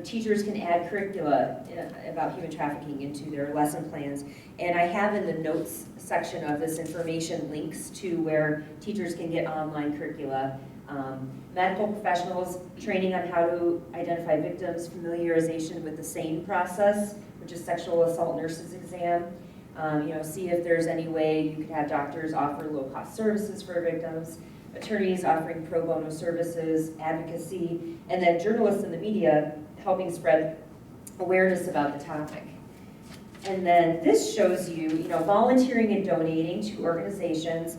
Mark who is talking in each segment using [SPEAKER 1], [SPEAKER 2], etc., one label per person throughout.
[SPEAKER 1] teachers can add curricula about human trafficking into their lesson plans. And I have in the notes section of this information links to where teachers can get online curricula. Medical professionals, training on how to identify victims, familiarization with the SANE process, which is sexual assault nurses exam. See if there's any way you could have doctors offer low-cost services for victims, attorneys offering pro bono services, advocacy, and then journalists in the media helping spread awareness about the topic. And then this shows you, volunteering and donating to organizations.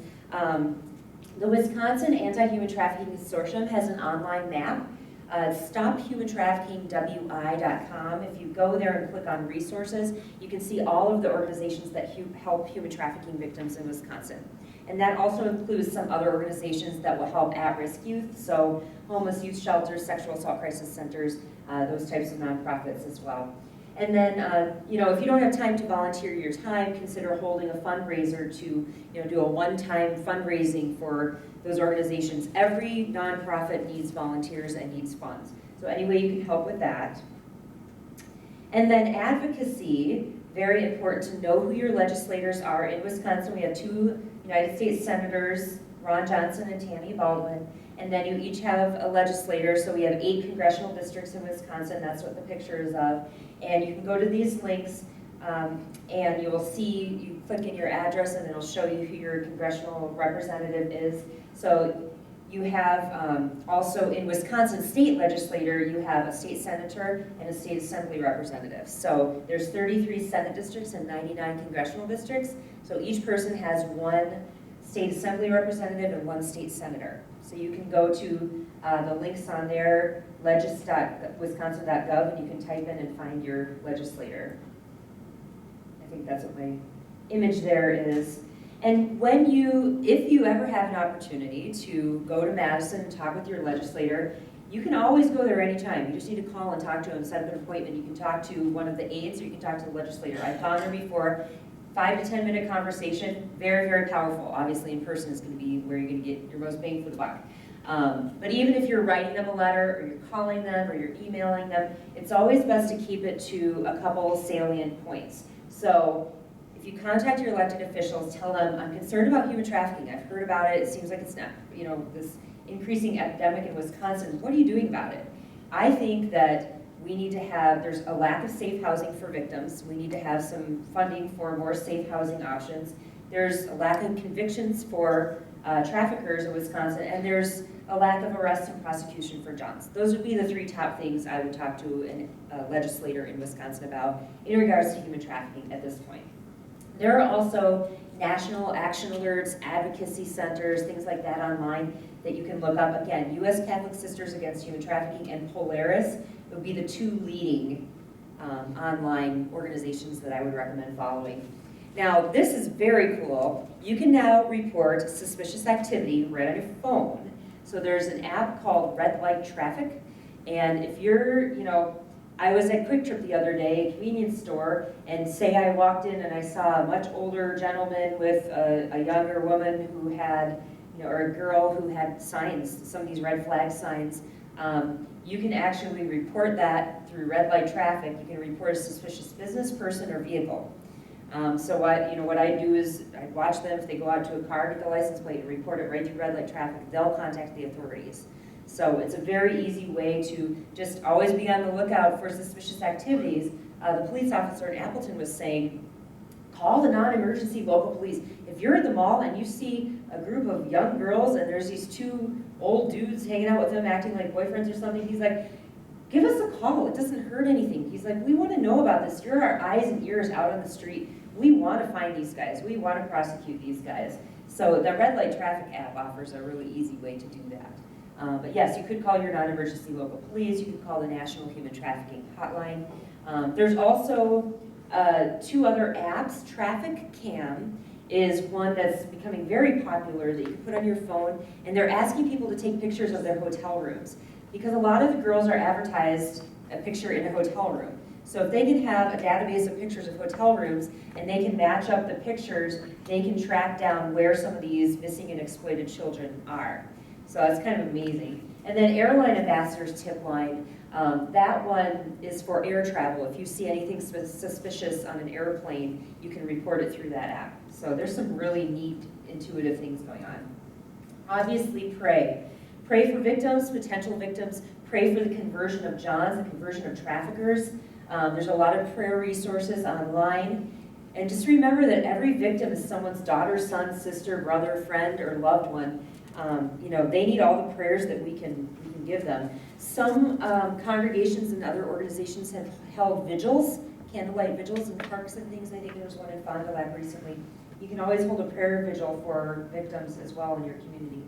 [SPEAKER 1] The Wisconsin Anti-Human Trafficking Consortium has an online map. StopHumanTraffickingWI.com. If you go there and click on resources, you can see all of the organizations that help human trafficking victims in Wisconsin. And that also includes some other organizations that will help at-risk youth, so homeless youth shelters, sexual assault crisis centers, those types of nonprofits as well. And then, if you don't have time to volunteer your time, consider holding a fundraiser to, do a one-time fundraising for those organizations. Every nonprofit needs volunteers and needs funds. So any way you can help with that. And then advocacy, very important to know who your legislators are. In Wisconsin, we have 2 United States Senators, Ron Johnson and Tammy Baldwin, and then you each have a legislator, so we have 8 congressional districts in Wisconsin, that's what the picture is of. And you can go to these links, and you will see, you click in your address and it'll show you who your congressional representative is. So you have also in Wisconsin state legislator, you have a state senator and a state assembly representative. So there's 33 Senate districts and 99 congressional districts. So each person has 1 state assembly representative and 1 state senator. So you can go to the links on there, legis.wisconsin.gov, and you can type in and find your legislator. I think that's what my image there is. And if you ever have an opportunity to go to Madison and talk with your legislator, you can always go there anytime. You just need to call and talk to him, set up an appointment. You can talk to one of the aides or you can talk to the legislator. I've gone there before. 5 to 10 minute conversation, very, very powerful. Obviously in person is going to be where you're going to get your most bang for the buck. But even if you're writing them a letter or you're calling them or you're emailing them, it's always best to keep it to a couple salient points. So if you contact your elected officials, tell them, I'm concerned about human trafficking. I've heard about it. It seems like it's not, this increasing epidemic in Wisconsin. What are you doing about it? I think that we need to have, there's a lack of safe housing for victims. We need to have some funding for more safe housing options. There's a lack of convictions for traffickers in Wisconsin, and there's a lack of arrest and prosecution for junks. Those would be the 3 top things I would talk to a legislator in Wisconsin about in regards to human trafficking at this point. There are also national action alerts, advocacy centers, things like that online that you can look up. Again, U.S. Catholic Sisters Against Human Trafficking and Polaris would be the 2 leading online organizations that I would recommend following. Now, this is very cool. You can now report suspicious activity right on your phone. So there's an app called Red Light Traffic, and if you're, I was at Quick Trip the other day, a convenience store, and say I walked in and I saw a much older gentleman with a younger woman who had, or a girl who had signs, some of these red flag signs. You can actually report that through Red Light Traffic. You can report a suspicious business, person, or vehicle. So what I do is I watch them. If they go out to a car, get the license plate, and report it right through Red Light Traffic, they'll contact the authorities. So it's a very easy way to just always be on the lookout for suspicious activities. The police officer in Appleton was saying, call the non-emergency local police. If you're at the mall and you see a group of young girls and there's these 2 old dudes hanging out with them acting like boyfriends or something, he's like, give us a call. It doesn't hurt anything. He's like, we want to know about this. You're our eyes and ears out on the street. We want to find these guys. We want to prosecute these guys. So the Red Light Traffic app offers a really easy way to do that. But yes, you could call your non-emergency local police. You could call the National Human Trafficking Hotline. There's also 2 other apps. Traffic Cam is one that's becoming very popular that you can put on your phone, and they're asking people to take pictures of their hotel rooms because a lot of the girls are advertised a picture in a hotel room. So if they can have a database of pictures of hotel rooms and they can match up the pictures, they can track down where some of these missing and exploited children are. So that's kind of amazing. And then Airline Ambassadors Tip Line, that one is for air travel. If you see anything suspicious on an airplane, you can report it through that app. So there's some really neat, intuitive things going on. Obviously, pray. Pray for victims, potential victims. Pray for the conversion of Johns, the conversion of traffickers. There's a lot of prayer resources online. And just remember that every victim is someone's daughter, son, sister, brother, friend, or loved one. You know, they need all the prayers that we can give them. Some congregations and other organizations have held vigils, candlelight vigils in parks and things. I think there was one in Fond du Lac recently. You can always hold a prayer vigil for victims as well in your community.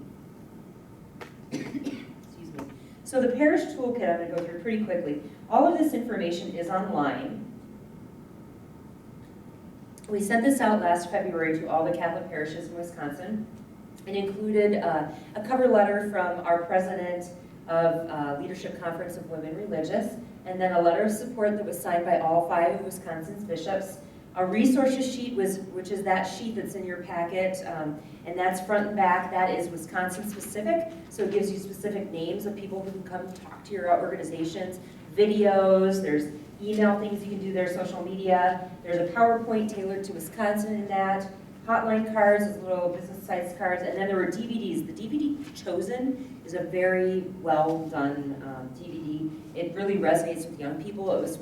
[SPEAKER 1] Excuse me. So the parish toolkit I'm going to go through pretty quickly. All of this information is online. We sent this out last February to all the Catholic parishes in Wisconsin. It included a cover letter from our president of Leadership Conference of Women Religious, and then a letter of support that was signed by all 5 of Wisconsin's bishops. A resources sheet, which is that sheet that's in your packet, and that's front and back. That is Wisconsin specific, so it gives you specific names of people who can come talk to your organizations, videos, there's email things you can do there, social media. There's a PowerPoint tailored to Wisconsin in that. Hotline cards, those little business-sized cards, and then there were DVDs. The DVD Chosen is a very well-done DVD. It really resonates with young people. It was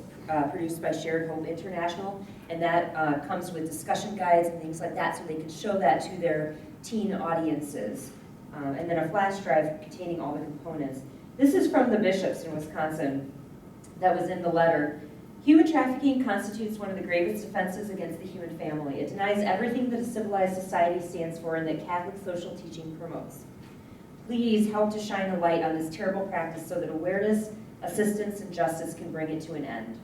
[SPEAKER 1] produced by Shared Hope International, and that comes with discussion guides and things like that, so they can show that to their teen audiences. And then a flash drive containing all the components. This is from the bishops in Wisconsin that was in the letter. Human trafficking constitutes one of the gravest offenses against the human family. It denies everything that a civilized society stands for and that Catholic social teaching promotes. Please help to shine a light on this terrible practice so that awareness, assistance, and justice can bring it to an end.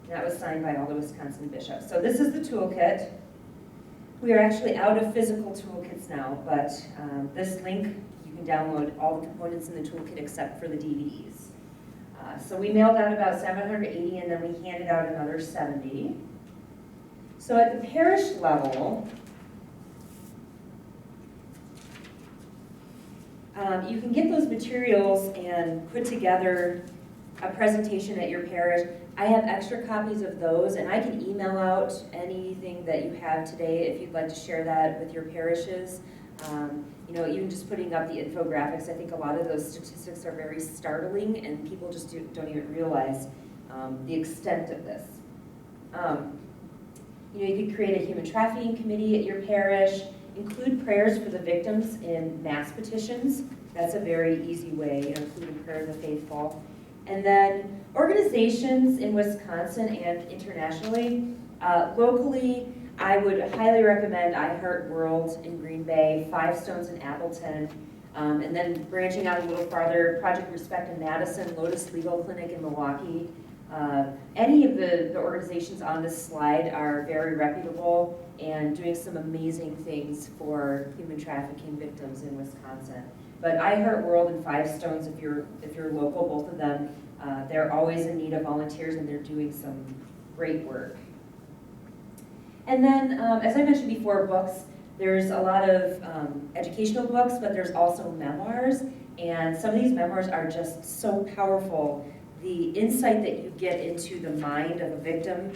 [SPEAKER 1] And that was signed by all the Wisconsin bishops. So this is the toolkit. We are actually out of physical toolkits now, but this link, you can download all the components in the toolkit except for the DVDs. So we mailed out about 780, and then we handed out another 70. So at the parish level, you can get those materials and put together a presentation at your parish. I have extra copies of those, and I can email out anything that you have today if you'd like to share that with your parishes. You know, even just putting up the infographics, I think a lot of those statistics are very startling, and people just don't even realize the extent of this. You know, you could create a human trafficking committee at your parish, include prayers for the victims in mass petitions. That's a very easy way, you know, including prayer of the faithful. And then organizations in Wisconsin and internationally, locally, I would highly recommend I Heart World in Green Bay, Five Stones in Appleton, and then branching out a little farther, Project Respect in Madison, Lotus Legal Clinic in Milwaukee. Any of the organizations on this slide are very reputable and doing some amazing things for human trafficking victims in Wisconsin. But I Heart World and Five Stones, if you're local, both of them, they're always in need of volunteers, and they're doing some great work. And then, as I mentioned before, books. There's a lot of educational books, but there's also memoirs, and some of these memoirs are just so powerful. The insight that you get into the mind of a victim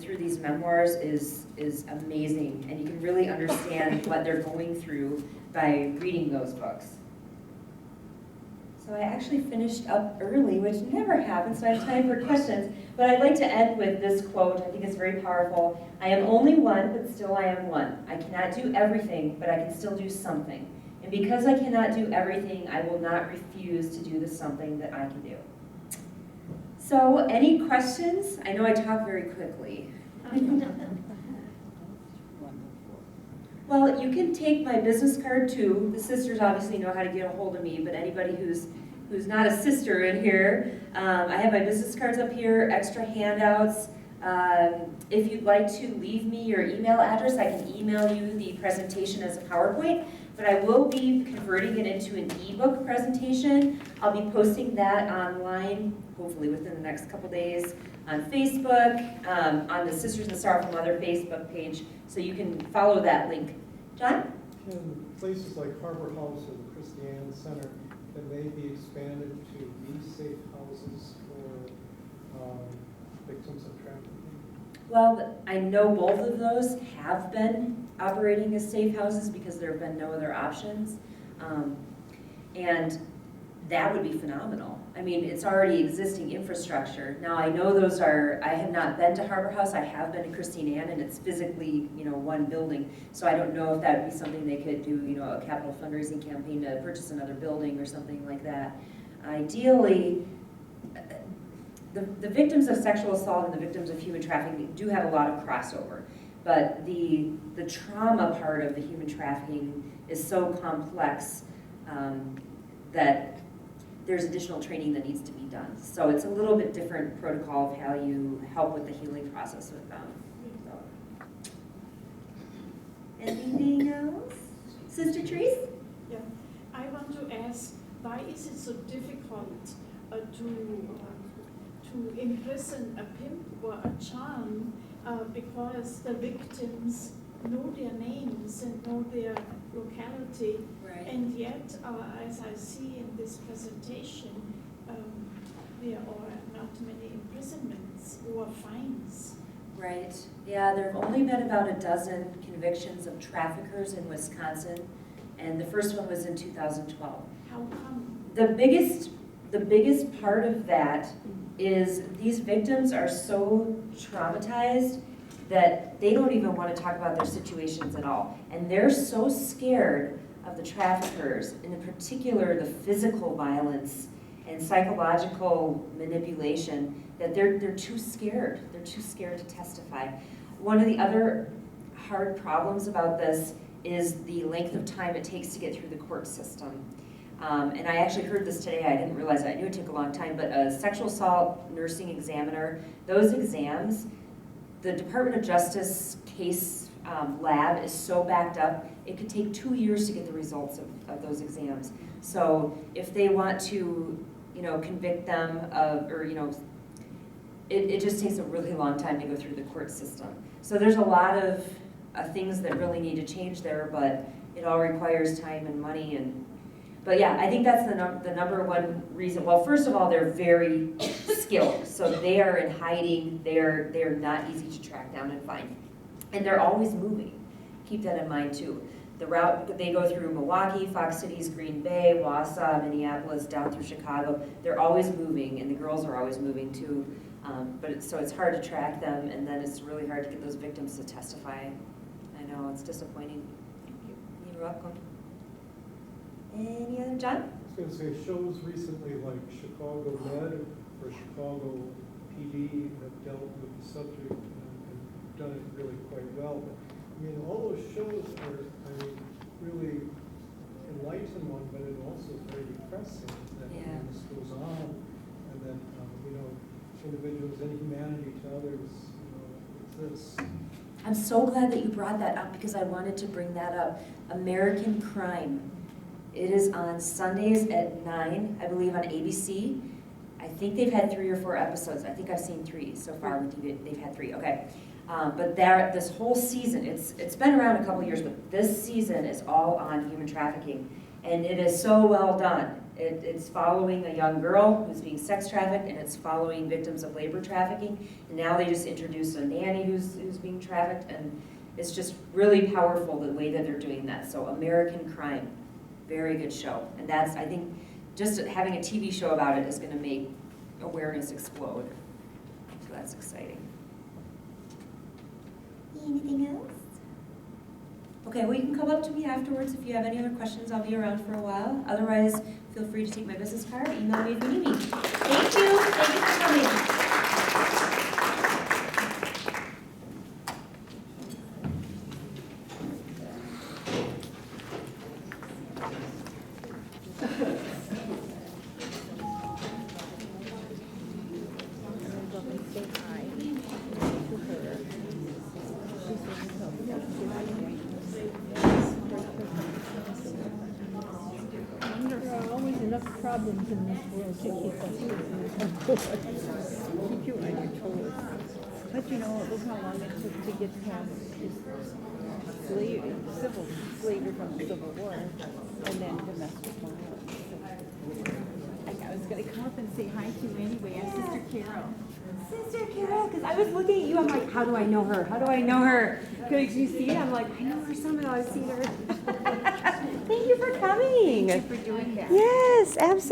[SPEAKER 1] through these memoirs is amazing, and you can really understand what they're going through by reading those books. So I actually finished up early, which never happens, so I have time for questions. But I'd like to end with this quote. I think it's very powerful. I am only one, but still I am one. I cannot do everything, but I can still do something. And because I cannot do everything, I will not refuse to do the something that I can do. So any questions? I know I talk very quickly. Well, you can take my business card too. The sisters obviously know how to get a hold of me, but anybody who's not a sister in here, I have my business cards up here, extra handouts. If you'd like to leave me your email address, I can email you the presentation as a PowerPoint, but I will be converting it into an ebook presentation. I'll be posting that online, hopefully within the next couple days, on Facebook, on the Sisters and Sorrowful Mother Facebook page, so you can follow that link. John?
[SPEAKER 2] Can places like Harbor House or the Christiane Center, can they be expanded to be safe houses for victims of trafficking?
[SPEAKER 1] Well, I know both of those have been operating as safe houses because there have been no other options. And that would be phenomenal. I mean, it's already existing infrastructure. Now, I know those are, I have not been to Harbor House, I have been to Christine Ann, and it's physically, one building. So I don't know if that would be something they could do, a capital fundraising campaign to purchase another building or something like that. Ideally, the victims of sexual assault and the victims of human trafficking do have a lot of crossover. But the trauma part of the human trafficking is so complex that there's additional training that needs to be done. So it's a little bit different protocol of how you help with the healing process with them. So. Anything else? Sister Therese?
[SPEAKER 3] Yeah, I want to ask, why is it so difficult to imprison a pimp or a charm because the victims know their names and know their locality,
[SPEAKER 1] Right.
[SPEAKER 3] and yet, as I see in this presentation, there are not many imprisonments or fines.
[SPEAKER 1] Right. Yeah, there have only been about a dozen convictions of traffickers in Wisconsin, and the first one was in 2012.
[SPEAKER 3] How come?
[SPEAKER 1] The biggest part of that is these victims are so traumatized that they don't even want to talk about their situations at all. And they're so scared of the traffickers, and in particular the physical violence and psychological manipulation, that they're too scared. They're too scared to testify. One of the other hard problems about this is the length of time it takes to get through the court system. And I actually heard this today, I didn't realize it, I knew it took a long time, but a sexual assault nursing examiner, those exams, the Department of Justice case lab is so backed up, it could take 2 years to get the results of those exams. So if they want to, convict them of, or, it just takes a really long time to go through the court system. So there's a lot of things that really need to change there, but it all requires time and money. But yeah, I think that's the number one reason. Well, first of all, they're very skilled. So they are in hiding. They're not easy to track down and find. And they're always moving. Keep that in mind too. The route, they go through Milwaukee, Fox Cities, Green Bay, Wausau, Minneapolis, down through Chicago. They're always moving, and the girls are always moving too. So it's hard to track them, and then it's really hard to get those victims to testify. I know, it's disappointing. Thank you. You're welcome. Any other, John?
[SPEAKER 2] I was going to say, shows recently like Chicago Med or Chicago PD have dealt with the subject and done it really quite well. But, all those shows are, really enlighten one, but it also is very depressing that this goes on, and that, individuals and humanity to others, exists.
[SPEAKER 1] I'm so glad that you brought that up because I wanted to bring that up. American Crime. It is on Sundays at 9, I believe, on ABC. I think they've had 3 or 4 episodes. I think I've seen 3 so far. They've had 3, okay. But this whole season, it's been around a couple years, but this season is all on human trafficking. And it is so well done. It's following a young girl who's being sex trafficked, and it's following victims of labor trafficking. And now they just introduced a nanny who's being trafficked, and it's just really powerful the way that they're doing that. So American Crime, very good show. And that's, I think, just having a TV show about it is going to make awareness explode. So that's exciting. Anything else? Okay, well, you can come up to me afterwards if you have any other questions. I'll be around for a while. Otherwise, feel free to take my business card, email me if you need me. Thank you. Thank you for coming.
[SPEAKER 4] Problems in this world to keep us keep you on your toes. But look how long it took to get past this civil slavery from the Civil War, and then domestic violence. I was gonna come up and say hi to you anyway. I'm Sister Carol. Sister Carol, because I was looking at you. I'm like, how do I know her? How do I know her? Because you see it, I'm like, I know her somehow. I've seen her. Thank you for coming. Thank you for doing that. Yes, absolutely.